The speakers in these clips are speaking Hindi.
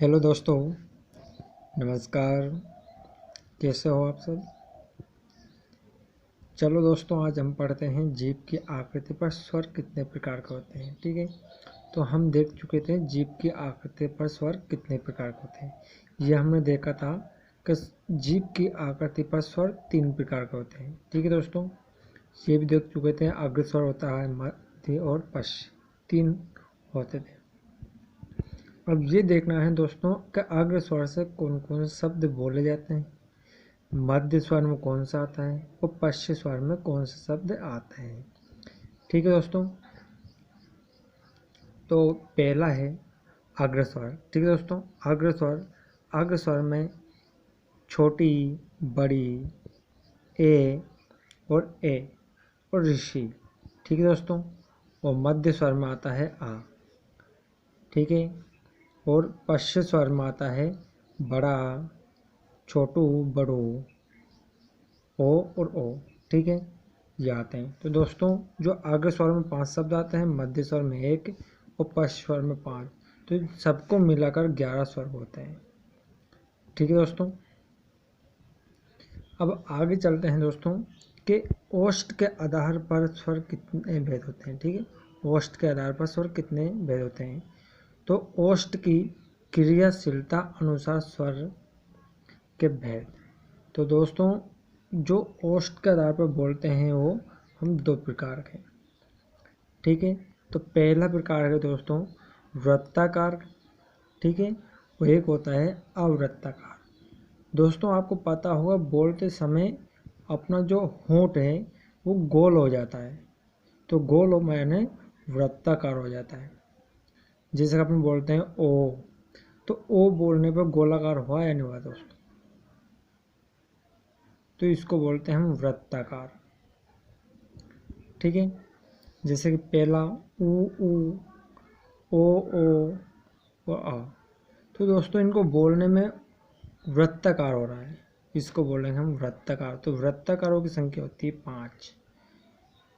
हेलो दोस्तों, नमस्कार। कैसे हो आप सब? चलो दोस्तों, आज हम पढ़ते हैं जीभ की आकृति पर स्वर कितने प्रकार के होते हैं। ठीक है, तो हम देख चुके थे जीभ की आकृति पर स्वर कितने प्रकार के होते हैं। ये हमने देखा था कि जीभ की आकृति पर स्वर 3 प्रकार के होते हैं। ठीक है दोस्तों, ये भी देख चुके थे। अग्रस्वर होता है, मध्य और पश्च 3 होते थे। अब ये देखना है दोस्तों कि अग्र स्वर से कौन कौन से शब्द बोले जाते हैं, मध्य स्वर में कौन सा आता है और पश्च स्वर में कौन से शब्द आते हैं। ठीक है दोस्तों, तो पहला है अग्र स्वर। ठीक है दोस्तों, अग्र स्वर में छोटी, बड़ी, ए और ऋषि। ठीक है दोस्तों, और मध्य स्वर में आता है आ। ठीक है, और पश्च स्वर में आता है बड़ा, छोटू, बड़ो, ओ और ओ। ठीक है, ये आते हैं। तो दोस्तों, जो अग्र स्वर में 5 शब्द आते हैं, मध्य स्वर में 1 और पश्च स्वर में 5, तो सबको मिलाकर 11 स्वर होते हैं। ठीक है दोस्तों, अब आगे चलते हैं दोस्तों कि ओष्ठ के आधार पर स्वर कितने भेद होते हैं। ठीक है, ओष्ठ के आधार पर स्वर कितने भेद होते हैं। तो ओष्ठ की क्रियाशीलता अनुसार स्वर के भेद। तो दोस्तों, जो ओष्ठ के आधार पर बोलते हैं वो हम 2 प्रकार के। ठीक है, तो पहला प्रकार है दोस्तों वृत्ताकार। ठीक है, वो एक होता है अवृत्ताकार। दोस्तों, आपको पता होगा बोलते समय अपना जो होंठ है वो गोल हो जाता है, तो गोल हो माने वृत्ताकार हो जाता है। जैसे कि अपन बोलते हैं ओ, तो ओ बोलने पर गोलाकार हुआ या नहीं हुआ दोस्तों, तो इसको बोलते हैं हम वृत्ताकार। ठीक है, जैसे कि पहला ऊ, ओ और आ, तो दोस्तों इनको बोलने में वृत्ताकार हो रहा है, इसको बोलेंगे हम वृत्ताकार। तो वृत्ताकारों की संख्या होती है 5।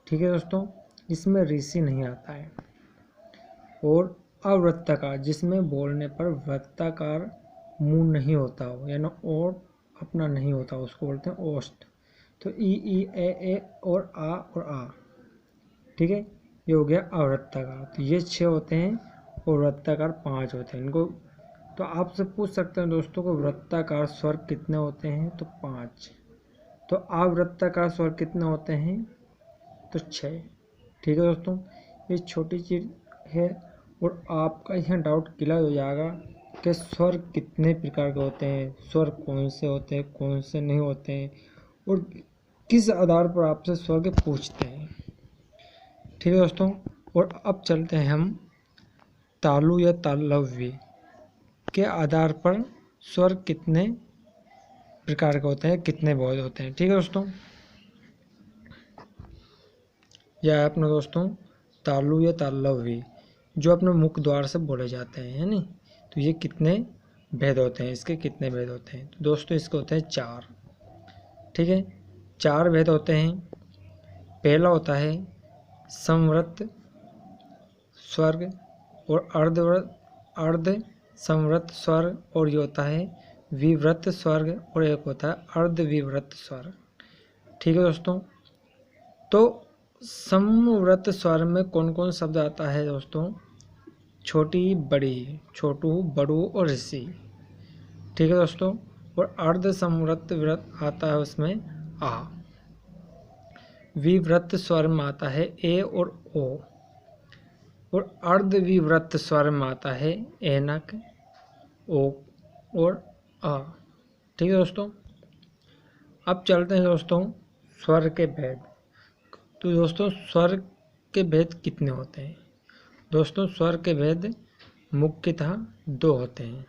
ठीक है दोस्तों, इसमें ऋषि नहीं आता है। और अवृत्ताकार, जिसमें बोलने पर वृत्ताकार मुंह नहीं होता हो, यानी और अपना नहीं होता, उसको बोलते हैं ओष्ठ। तो ई ए और आ। ठीक है, ये हो गया अवृत्ताकार। तो ये 6 होते हैं और वृत्ताकार 5 होते हैं। इनको तो आपसे पूछ सकते हैं दोस्तों को वृत्ताकार स्वर कितने होते हैं, तो 5। तो अवृत्ताकार स्वर कितने होते हैं, तो 6। ठीक है दोस्तों, ये छोटी चीज़ है और आपका यह डाउट क्लियर हो जाएगा कि स्वर कितने प्रकार के होते हैं, स्वर कौन से होते हैं, कौन से नहीं होते हैं, और किस आधार पर आपसे स्वर के पूछते हैं। ठीक है दोस्तों, और अब चलते हैं हम तालु या तालव्य के आधार पर स्वर कितने प्रकार के होते हैं, कितने बोध होते हैं। ठीक है दोस्तों, यह है अपना दोस्तों तालु या तालव्य, जो अपने मुख द्वार से बोले जाते हैं, है नहीं। तो ये कितने भेद होते हैं, इसके कितने भेद होते हैं, तो दोस्तों इसके होते हैं 4। ठीक है, 4 भेद होते हैं। पहला होता है संवृत स्वर्ग और अर्ध संवृत स्वर, और ये होता है विवृत स्वर्ग, और एक होता है अर्ध विवृत स्वर। ठीक है दोस्तों, तो समवृत स्वर में कौन कौन शब्द आता है दोस्तों, छोटी, बड़ी, छोटू, बड़ू और ऋषि। ठीक है दोस्तों, और अर्ध समवृत व्रत आता है उसमें आ। विवृत स्वर में आता है ए और ओ, और अर्ध विवृत स्वर में आता है ऐनक, ओ और आ। ठीक है दोस्तों, अब चलते हैं दोस्तों स्वर के भेद। तो दोस्तों स्वर के भेद कितने होते हैं, दोस्तों स्वर के भेद मुख्यतः 2 होते हैं।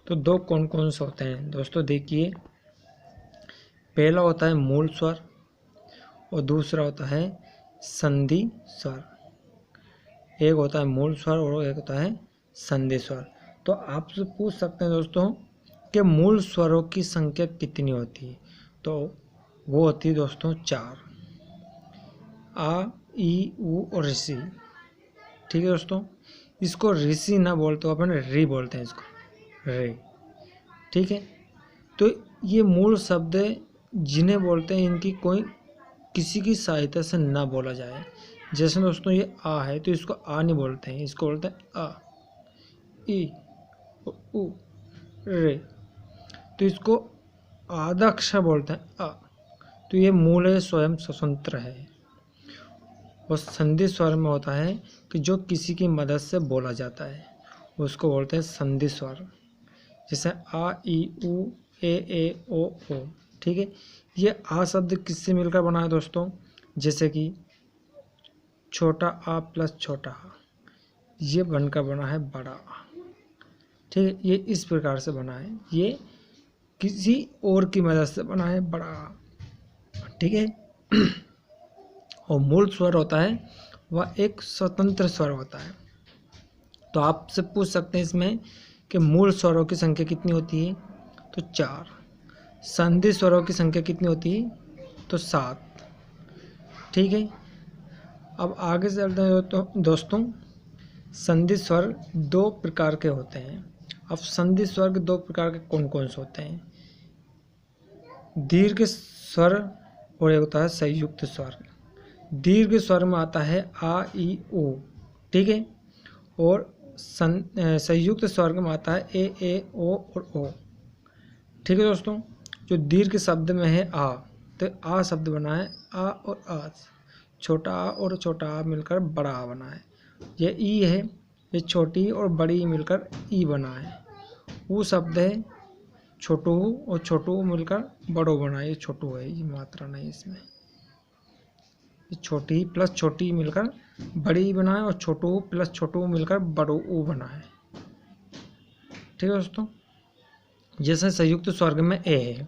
तो 2 कौन कौन से होते हैं दोस्तों, देखिए। पहला होता है मूल स्वर और दूसरा होता है संधि स्वर। एक होता है मूल स्वर और एक होता है संधि स्वर। तो आपसे पूछ सकते हैं दोस्तों कि मूल स्वरों की संख्या कितनी होती है, तो वो होती है दोस्तों 4, आ, ई, उ और ऋषि। ठीक है दोस्तों, इसको ऋषि ना बोलते अपन री बोलते हैं इसको। रे। ठीक है, तो ये मूल शब्द जिन्हें बोलते हैं इनकी कोई किसी की सहायता से ना बोला जाए। जैसे दोस्तों ये आ है तो इसको आ नहीं बोलते हैं, इसको बोलते हैं अ, ई, उ, रे। तो इसको आधा अक्षर बोलते हैं अ। तो ये मूल है, स्वयं स्वतंत्र है और संधि स्वर में होता है कि जो किसी की मदद से बोला जाता है उसको बोलते हैं संधि स्वर। जैसे आ, ई, उ, ए, ओ, ओ। ठीक है, ये आ शब्द किससे मिलकर बना है दोस्तों? जैसे कि छोटा आ प्लस छोटा आ, ये बनकर बना है बड़ा आ। ठीक है, ये इस प्रकार से बना है, ये किसी और की मदद से बना है बड़ा आ। ठीक है, और मूल स्वर होता है वह एक स्वतंत्र स्वर होता है। तो आपसे पूछ सकते हैं इसमें कि मूल स्वरों की संख्या कितनी होती है? तो 4। संधि स्वरों की संख्या कितनी होती है? तो 7। ठीक है, अब आगे चलते हैं तो दोस्तों, संधि स्वर 2 प्रकार के होते हैं। अब संधि स्वर के 2 प्रकार के कौन कौन से होते हैं? दीर्घ स्वर और एक होता है संयुक्त स्वर। दीर्घ स्वर में आता है आ, ई, ओ। ठीक है, और संयुक्त स्वर में आता है ए, ओ और ओ। ठीक है दोस्तों, जो दीर्घ शब्द में है आ, तो आ शब्द बना है आ और आ, छोटा आ और छोटा आ मिलकर बड़ा आ बना है। ये ई है, ये छोटी और बड़ी मिलकर ई बना है। वो शब्द है छोटू और छोटू मिलकर बड़ो बना है। ये छोटू है, ये मात्रा नहीं इसमें। ये छोटी प्लस छोटी मिलकर बड़ी बना है और छोटू प्लस छोटू मिलकर बड़ो ऊ बना है। ठीक है दोस्तों, जैसे संयुक्त स्वर्ग में ए है,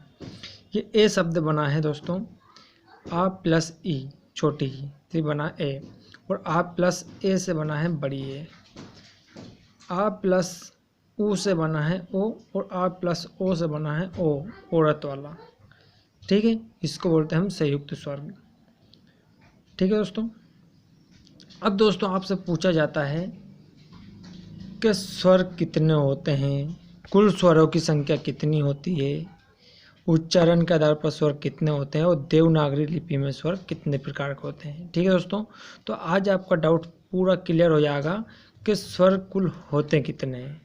ये ए शब्द बना है दोस्तों आ प्लस ई, छोटी ई से बना ए, और आ प्लस ए से बना है बड़ी ए। आ प्लस ऊ से बना है ओ, और आ प्लस ओ से बना है ओ, औरत वाला। ठीक है, इसको बोलते हैं हम संयुक्त स्वर्ग। ठीक है दोस्तों, अब दोस्तों आपसे पूछा जाता है कि स्वर कितने होते हैं, कुल स्वरों की संख्या कितनी होती है, उच्चारण के आधार पर स्वर कितने होते हैं और देवनागरी लिपि में स्वर कितने प्रकार के होते हैं। ठीक है दोस्तों, तो आज आपका डाउट पूरा क्लियर हो जाएगा कि स्वर कुल होते कितने हैं।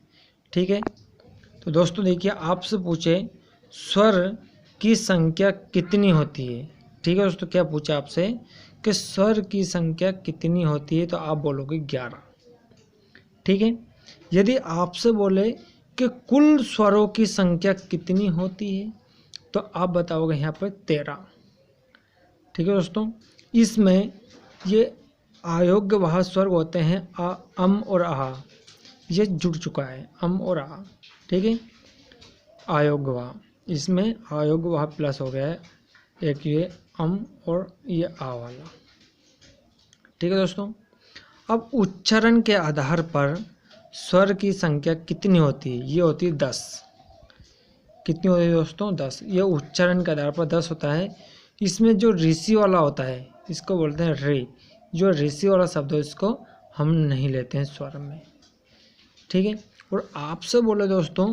ठीक है, तो दोस्तों देखिए, आपसे पूछे स्वर की संख्या कितनी होती है। ठीक है दोस्तों, क्या पूछा आपसे कि स्वर की संख्या कितनी होती है, तो आप बोलोगे 11। ठीक है, यदि आपसे बोले कि कुल स्वरों की संख्या कितनी होती है, तो आप बताओगे यहाँ पर 13। ठीक है दोस्तों, इसमें ये अयोग्य वह स्वर होते हैं आ, अम और आहा, ये जुड़ चुका है अम और आ। ठीक है, अयोग्य वह, इसमें अयोग्य वह प्लस हो गया है एक, ये अम और ये आ वाला। ठीक है दोस्तों, अब उच्चारण के आधार पर स्वर की संख्या कितनी होती है? ये होती है 10। कितनी होती है दोस्तों? 10। ये उच्चारण के आधार पर 10 होता है। इसमें जो ऋषि वाला होता है इसको बोलते हैं रे। जो ऋषि वाला शब्द है इसको हम नहीं लेते हैं स्वर में। ठीक है, और आपसे बोले दोस्तों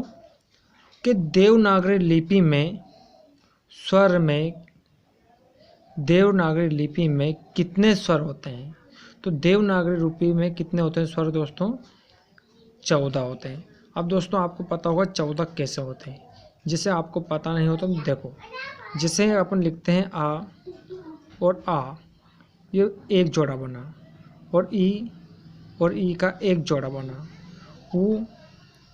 कि देवनागरी लिपि में स्वर में, देवनागरी लिपि में कितने स्वर होते हैं? तो देवनागरी लिपि में कितने होते हैं स्वर दोस्तों? 14 होते हैं। अब दोस्तों आपको पता होगा 14 कैसे होते हैं। जिसे आपको पता नहीं हो तो देखो, जिसे अपन लिखते हैं आ और आ, ये एक जोड़ा बना, और ई का एक जोड़ा बना, ऊ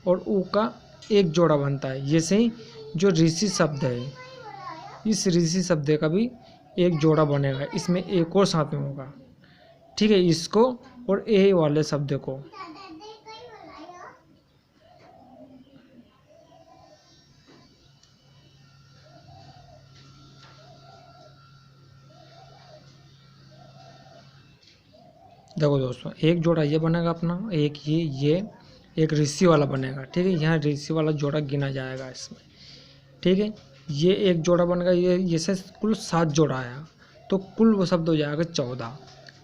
और ऊ का एक जोड़ा बनता है। जैसे जो ऋषि शब्द है, इस ऋषि शब्द का भी एक जोड़ा बनेगा, इसमें एक और साथ में होगा। ठीक है, इसको और ए वाले शब्द को। देखो दोस्तों, एक जोड़ा ये बनेगा अपना, एक ये एक ऋषि वाला बनेगा। ठीक है, यहाँ ऋषि वाला जोड़ा गिना जाएगा इसमें। ठीक है, ये एक जोड़ा बनेगा, ये जैसे कुल 7 जोड़ा आया, तो कुल वो शब्द हो जाएगा 14।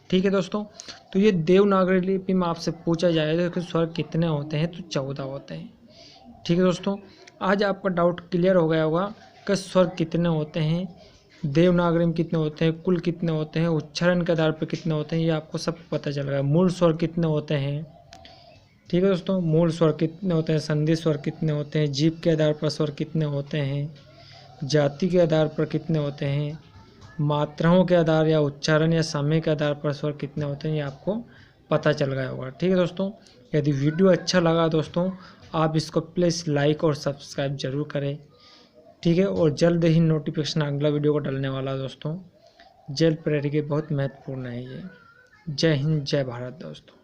ठीक है दोस्तों, तो ये देवनागरी लिपि में आपसे पूछा जाएगा कि स्वर कितने होते हैं, तो 14 होते हैं। ठीक है दोस्तों, आज आपका डाउट क्लियर हो गया होगा कि स्वर कितने होते हैं, देवनागरी में कितने होते हैं, कुल कितने होते हैं, उच्चारण के आधार पर कितने होते हैं, ये आपको सब पता चल गया। मूल स्वर कितने होते हैं, ठीक है दोस्तों, मूल स्वर कितने होते हैं, संधि स्वर कितने होते हैं, जीभ के आधार पर स्वर कितने होते हैं, जाति के आधार पर कितने होते हैं, मात्राओं के आधार या उच्चारण या समय के आधार पर स्वर कितने होते हैं, ये आपको पता चल गया होगा। ठीक है दोस्तों, यदि वीडियो अच्छा लगा दोस्तों, आप इसको प्लीज़ लाइक और सब्सक्राइब जरूर करें। ठीक है, और जल्द ही नोटिफिकेशन अगला वीडियो को डालने वाला है दोस्तों। जेल प्रेरिके बहुत महत्वपूर्ण है ये। जय हिंद, जय भारत दोस्तों।